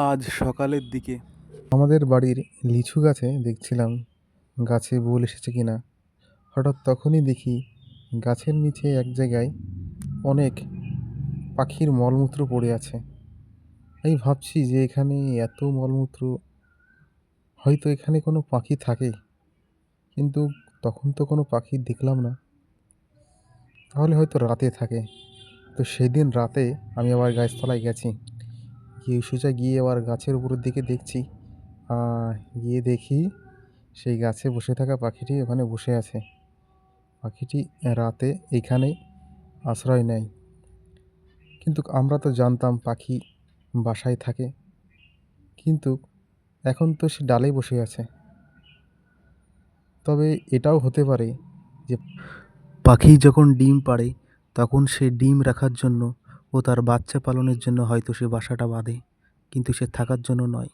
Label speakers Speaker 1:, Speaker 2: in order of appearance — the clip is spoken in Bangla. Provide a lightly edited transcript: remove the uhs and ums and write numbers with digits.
Speaker 1: আজ সকালের দিকে
Speaker 2: আমাদের বাড়ির লিচু গাছে দেখছিলাম গাছে বোল এসেছে কিনা। হঠাৎ তখনই দেখি গাছের নিচে এক জায়গায় অনেক পাখির মলমূত্র পড়ে আছে। আমি ভাবছি যে এখানে এত মলমূত্র, হয়তো এখানে কোনো পাখি থাকে, কিন্তু তখন তো কোনো পাখি দেখলাম না। তাহলে হয়তো রাতে থাকে। তো সেদিন রাতে আমি আবার গাছতলায় গেছি, গিয়ে সোজা গিয়ে আবার গাছের উপরের দিকে দেখছি। গিয়ে দেখি সেই গাছে বসে থাকা পাখিটি ওখানে বসে আছে। পাখিটি রাতে এইখানেই আশ্রয় নেয়। কিন্তু আমরা তো জানতাম পাখি বাসায় থাকে, কিন্তু এখন তো সে ডালেই বসে আছে। তবে এটাও হতে পারে যে
Speaker 1: পাখি যখন ডিম পাড়ে তখন সে ডিম রাখার জন্য ও তার বাচ্চা পালনের জন্য হয়তো সে বাসাটা বাঁধে, কিন্তু সে থাকার জন্য নয়।